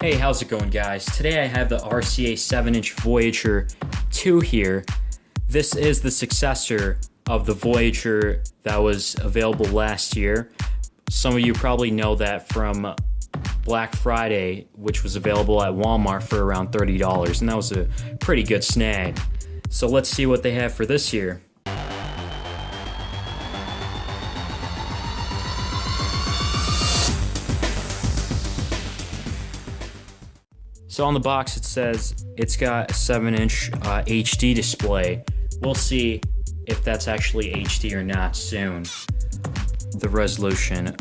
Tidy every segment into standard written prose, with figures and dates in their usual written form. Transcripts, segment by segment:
Hey, how's it going, guys? Today I have the RCA 7-inch Voyager II here. This is the successor of the Voyager that was available last year. Some of you probably know that from Black Friday, which was available at Walmart for around $30, and that was a pretty good snag. So let's see what they have for this year. So on the box it says it's got a 7-inch HD display. We'll see if that's actually HD or not soon. The resolution,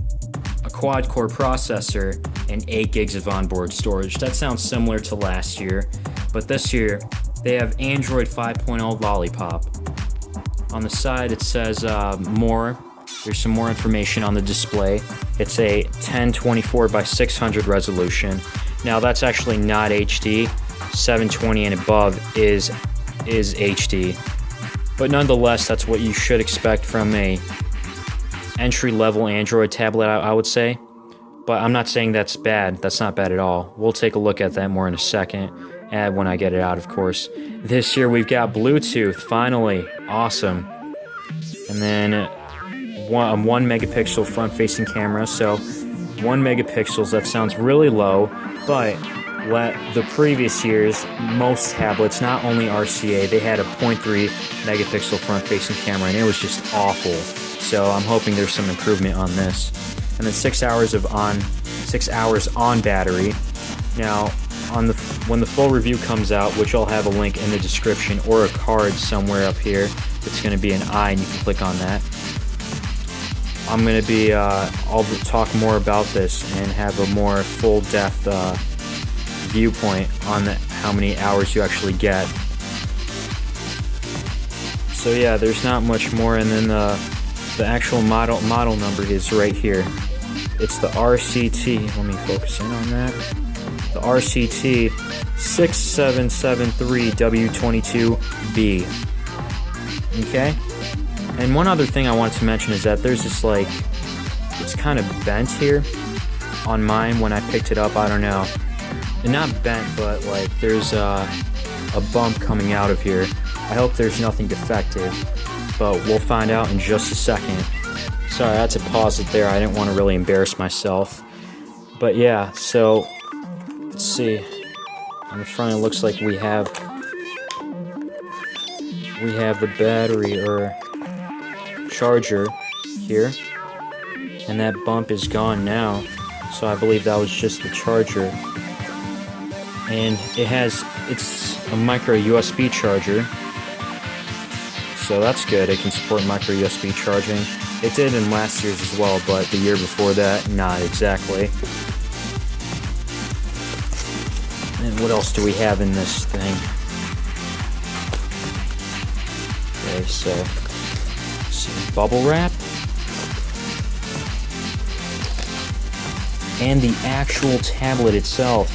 a quad-core processor, and 8 gigs of onboard storage. That sounds similar to last year, but this year they have Android 5.0 Lollipop. On the side it says more. There's some more information on the display. It's a 1024 by 600 resolution. Now that's actually not HD. 720 and above is HD. But nonetheless, that's what you should expect from a entry-level Android tablet, I would say. But I'm not saying that's bad. That's not bad at all. We'll take a look at that more in a second, and when I get it out, of course. This year we've got Bluetooth, finally. Awesome. And then a 1 megapixel front-facing camera, so 1 megapixels, that sounds really low, but the previous years, most tablets, not only RCA, they had a 0.3 megapixel front-facing camera, and it was just awful. So I'm hoping there's some improvement on this. And then 6 hours on battery. Now, when the full review comes out, which I'll have a link in the description or a card somewhere up here, it's going to be an eye, and you can click on that. I'm going to be, I'll talk more about this and have a more full-depth viewpoint on how many hours you actually get. So yeah, there's not much more, and then the actual model number is right here. It's the RCT, let me focus in on that. The RCT 6773W22B. Okay? And one other thing I wanted to mention is that there's this, like, it's kind of bent here on mine when I picked it up, I don't know. And not bent, but like there's a bump coming out of here. I hope there's nothing defective, but we'll find out in just a second. Sorry, I had to pause it there. I didn't want to really embarrass myself. But yeah, so let's see. On the front it looks like we have the battery or charger here, and that bump is gone now, so I believe that was just the charger. And it's a micro USB charger, so that's good. It can support micro USB charging. It did in last year's as well, but the year before that, not exactly. And what else do we have in this thing? Okay, so bubble wrap, and the actual tablet itself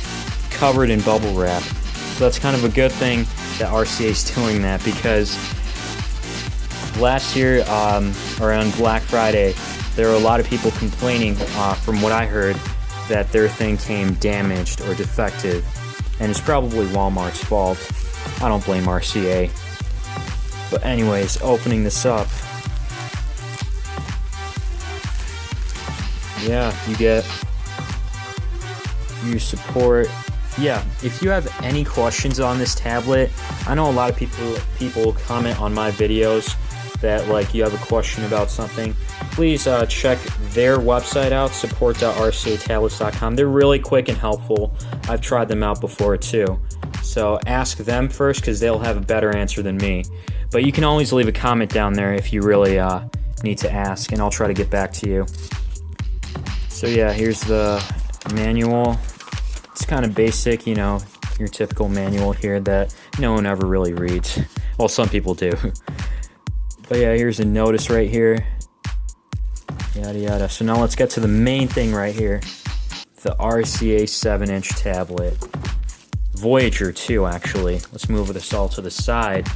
covered in bubble wrap. So that's kind of a good thing that RCA is doing that, because last year around Black Friday there were a lot of people complaining, from what I heard, that their thing came damaged or defective, and it's probably Walmart's fault. I don't blame RCA. But anyways, opening this up, yeah, you support. Yeah, if you have any questions on this tablet, I know a lot of people comment on my videos that, like, you have a question about something. Please check their website out, support.rcatablets.com. They're really quick and helpful. I've tried them out before too. So ask them first, because they'll have a better answer than me. But you can always leave a comment down there if you really need to ask, and I'll try to get back to you. So yeah, here's the manual. It's kind of basic, you know, your typical manual here that no one ever really reads. Well, some people do. But yeah, here's a notice right here. Yada yada. So now let's get to the main thing right here. The RCA 7-inch tablet. Voyager II, actually. Let's move this all to the side.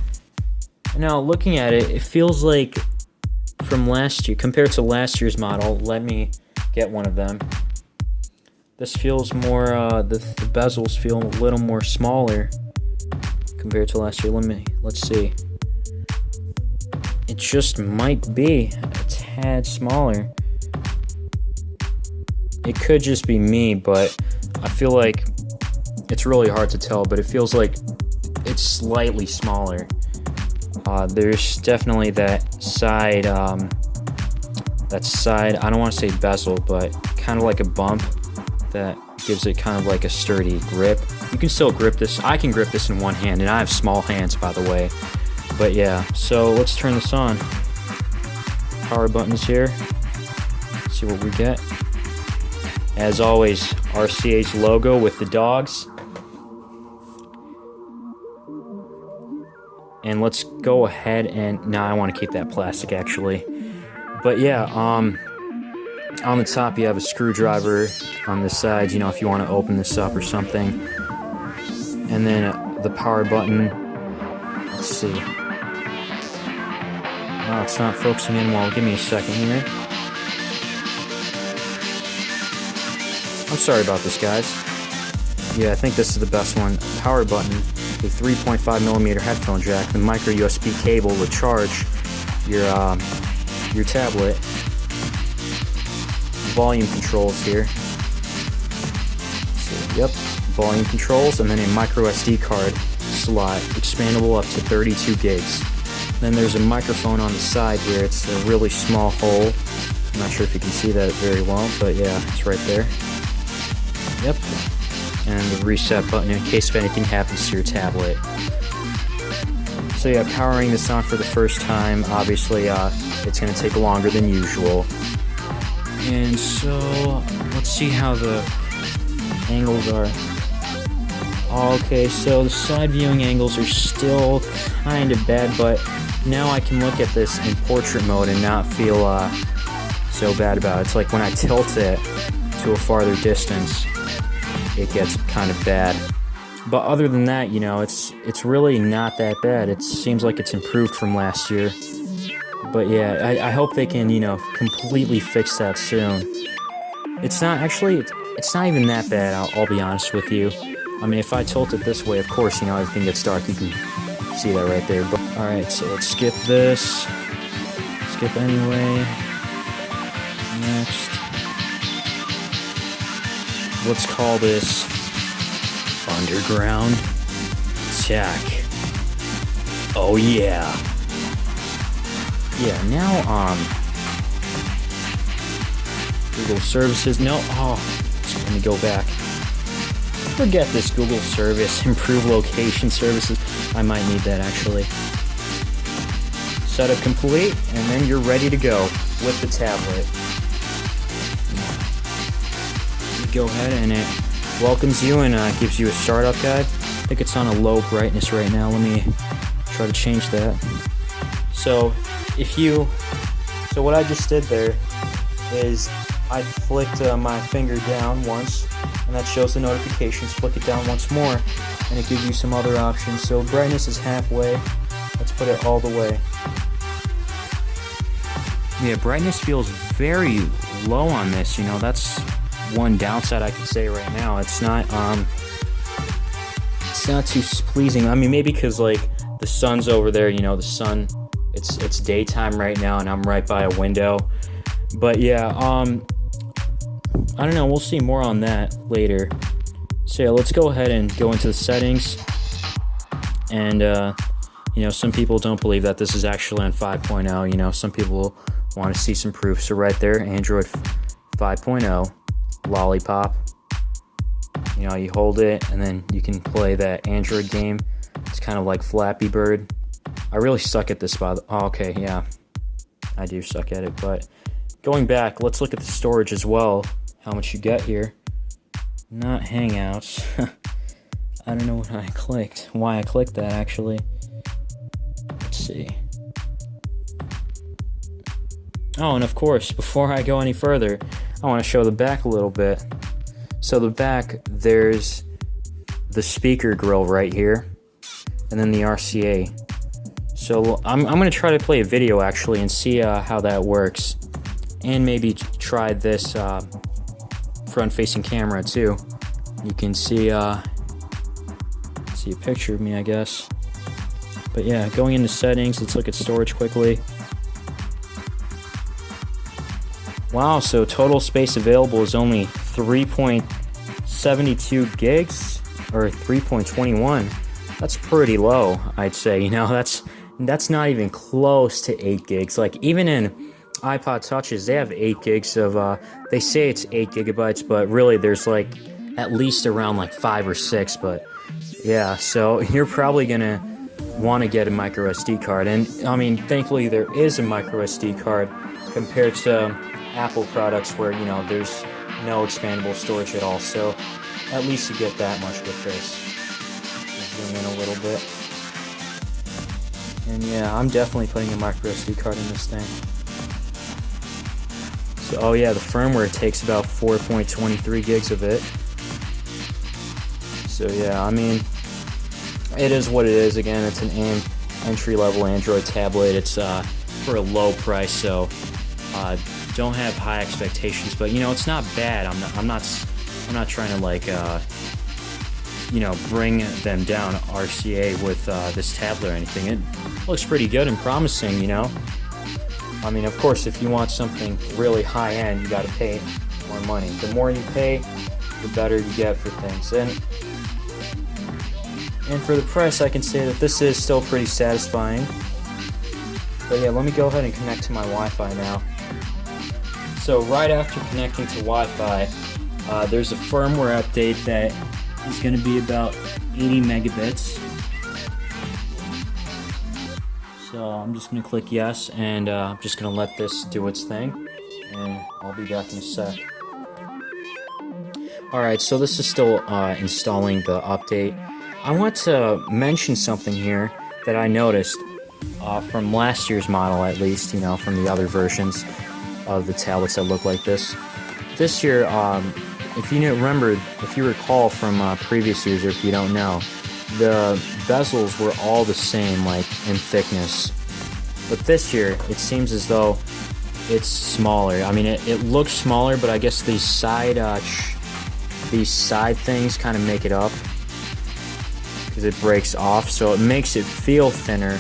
Now, looking at it, it feels like from last year, compared to last year's model, let me get one of them. This feels more, the bezels feel a little more smaller compared to last year. Let's see. It just might be a tad smaller. It could just be me, but I feel like it's really hard to tell, but it feels like it's slightly smaller. There's definitely that side, I don't want to say bezel, but kind of like a bump that gives it kind of like a sturdy grip. You can still grip this. I can grip this in one hand, and I have small hands, by the way. But yeah, so let's turn this on. Power buttons here. Let's see what we get. As always, RCA's logo with the dogs. And let's go ahead and... No, I want to keep that plastic, actually. But yeah, on the top you have a screwdriver. On the sides, you know, if you want to open this up or something. And then the power button. Let's see. Oh, it's not focusing in well. Give me a second here. I'm sorry about this, guys. Yeah, I think this is the best one. Power button, a 3.5mm headphone jack, the micro USB cable to charge your tablet. Volume controls here. So, yep, volume controls, and then a micro SD card slot, expandable up to 32 gigs. Then there's a microphone on the side here. It's a really small hole. I'm not sure if you can see that very well, but yeah, it's right there. Yep. And the reset button in case if anything happens to your tablet. So yeah, powering this on for the first time, obviously it's going to take longer than usual. And so, let's see how the angles are. Okay, so the side viewing angles are still kind of bad, but now I can look at this in portrait mode and not feel so bad about it. It's like when I tilt it to a farther distance, it gets kind of bad. But other than that, you know, it's really not that bad. It seems like it's improved from last year. But yeah, I hope they can, you know, completely fix that soon. It's not even that bad, I'll be honest with you. I mean, if I tilt it this way, of course, you know, everything gets dark. You can see that right there. But alright, so let's skip this. Skip anyway. Next. Let's call this Underground Tech. Oh yeah. Yeah, now, Google services. No, let me go back. Forget this Google service. Improve location services. I might need that, actually. Setup complete, and then you're ready to go with the tablet. You go ahead, and it welcomes you and gives you a startup guide. I think it's on a low brightness right now. Let me try to change that. So what I just did there is I flicked my finger down once, and that shows the notifications. Flick it down once more, and it gives you some other options. So brightness is halfway. Let's put it all the way. Yeah, brightness feels very low on this. You know, that's one downside I could say right now. It's not too pleasing. I mean, maybe because like the sun's over there. You know, the sun. It's daytime right now, and I'm right by a window. But yeah, I don't know. We'll see more on that later. So yeah, let's go ahead and go into the settings. And you know, some people don't believe that this is actually on 5.0. You know, some people want to see some proof. So right there, Android 5.0, Lollipop. You know, you hold it, and then you can play that Android game. It's kind of like Flappy Bird. I really suck at this, okay, yeah. I do suck at it, but going back, let's look at the storage as well. How much you get here. Not Hangouts. I don't know what I clicked. Why I clicked that, actually. Let's see. Oh, and of course, before I go any further, I want to show the back a little bit. So the back, there's the speaker grill right here, and then the RCA. So I'm going to try to play a video actually and see how that works, and maybe try this front-facing camera too. You can see a picture of me, I guess. But yeah, going into settings, let's look at storage quickly. Wow, so total space available is only 3.72 gigs or 3.21. That's pretty low, I'd say. You know, that's not even close to 8 gigs. Like, even in iPod Touches, they have 8 gigs of, they say it's 8 gigabytes, but really there's like at least around like 5 or 6. But yeah, so you're probably gonna want to get a micro SD card. And I mean, thankfully there is a micro SD card compared to Apple products where, you know, there's no expandable storage at all. So at least you get that much with this. Zoom in a little bit. And yeah, I'm definitely putting a micro SD card in this thing. So, oh yeah, the firmware takes about 4.23 gigs of it. So yeah, I mean, it is what it is. Again, it's an entry-level Android tablet. It's for a low price, so don't have high expectations. But you know, it's not bad. I'm not trying to like you know, bring them down RCA with this tablet or anything. It looks pretty good and promising, you know. I mean, of course, if you want something really high-end, you got to pay more money. The more you pay, the better you get for things. And for the price, I can say that this is still pretty satisfying. But yeah, let me go ahead and connect to my Wi-Fi now. So right after connecting to Wi-Fi, there's a firmware update that is going to be about 80 megabits. So I'm just going to click yes, and I'm just going to let this do its thing, and I'll be back in a sec. Alright, so this is still installing the update. I want to mention something here that I noticed from last year's model, at least, you know, from the other versions of the tablets that look like this. This year, if you recall from previous years, or if you don't know, the bezels were all the same, like in thickness. But this year, it seems as though it's smaller. I mean, it looks smaller, but I guess these side things kind of make it up because it breaks off, so it makes it feel thinner,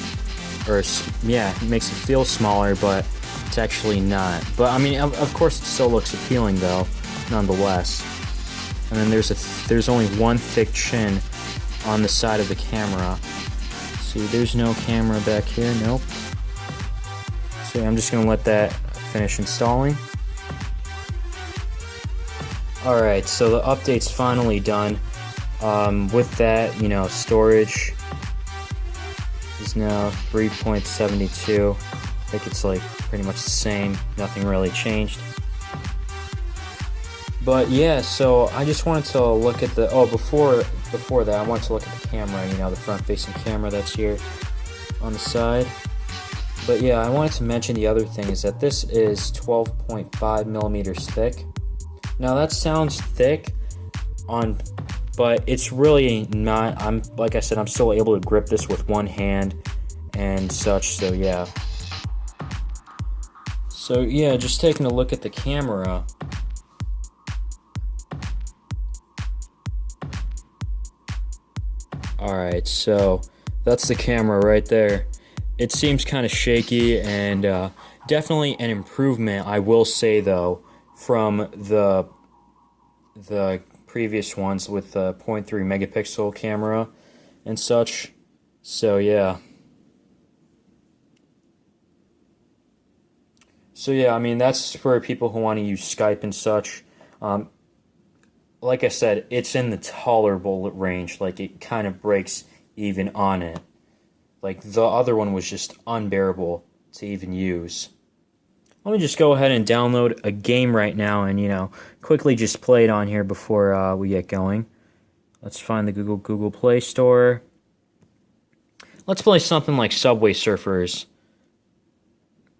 or yeah, it makes it feel smaller, but it's actually not. But I mean, of course, it still looks appealing though, nonetheless. And then there's only one thick chin on the side of the camera. See, there's no camera back here. Nope. So I'm just gonna let that finish installing. Alright, so the update's finally done. With that, you know, storage is now 3.72. I think it's like pretty much the same. Nothing really changed. But yeah, so I just wanted to look at the, before that, I wanted to look at the camera, you know, the front-facing camera that's here on the side. But yeah, I wanted to mention the other thing is that this is 12.5 millimeters thick. Now that sounds thick, but it's really not. Like I said, I'm still able to grip this with one hand and such. So yeah. So yeah, just taking a look at the camera. Alright, so that's the camera right there. It seems kind of shaky, and definitely an improvement, I will say though, from the previous ones with the 0.3 megapixel camera and such. So yeah. So yeah, I mean, that's for people who want to use Skype and such. Like I said, it's in the tolerable range. Like, it kind of breaks even on it. Like, the other one was just unbearable to even use. Let me just go ahead and download a game right now and, you know, quickly just play it on here before we get going. Let's find the Google Play Store. Let's play something like Subway Surfers.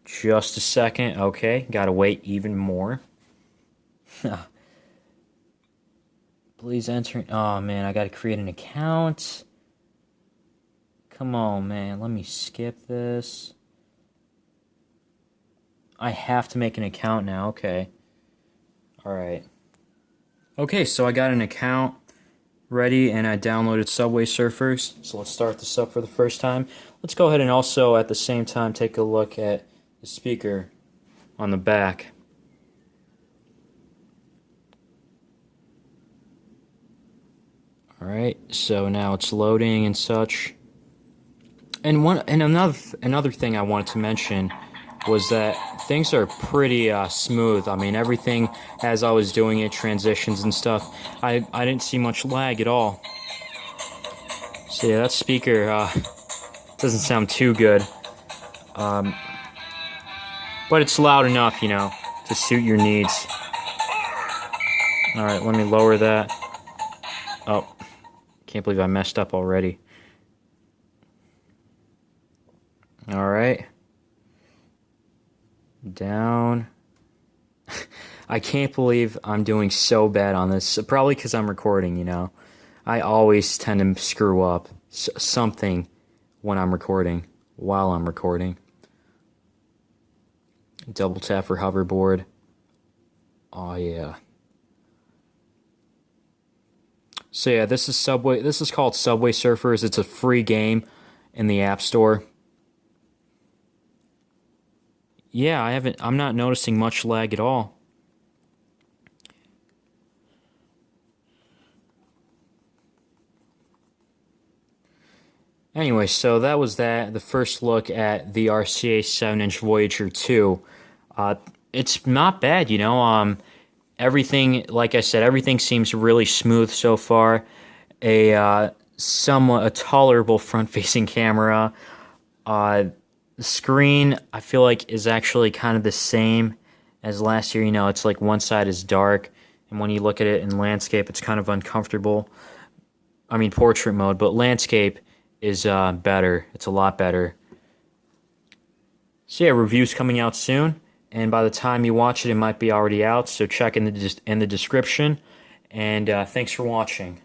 Just a second. Okay, gotta wait even more. Please enter. Oh man, I gotta create an account. Come on, man. Let me skip this. I have to make an account now. Okay. Alright. Okay, so I got an account ready and I downloaded Subway Surfers. So let's start this up for the first time. Let's go ahead and also at the same time take a look at the speaker on the back. Alright, so now it's loading and such. And another thing I wanted to mention was that things are pretty smooth. I mean, everything as I was doing it, transitions and stuff, I didn't see much lag at all. So yeah, that speaker doesn't sound too good. But it's loud enough, you know, to suit your needs. Alright, let me lower that. Oh, can't believe I messed up already. Alright. Down. I can't believe I'm doing so bad on this. Probably because I'm recording, you know. I always tend to screw up something when I'm recording, while I'm recording. Double tap for hoverboard. Oh yeah. So yeah, this is called Subway Surfers. It's a free game in the App Store. Yeah, I'm not noticing much lag at all. Anyway, so that was the first look at the RCA 7-inch Voyager II. It's not bad, you know. Everything, like I said, everything seems really smooth so far. A tolerable front-facing camera. The screen, I feel like, is actually kind of the same as last year. You know, it's like one side is dark, and when you look at it in landscape, it's kind of uncomfortable. I mean, portrait mode, but landscape is better. It's a lot better. So yeah, review's coming out soon, and by the time you watch it, it might be already out. So check in the description, and thanks for watching.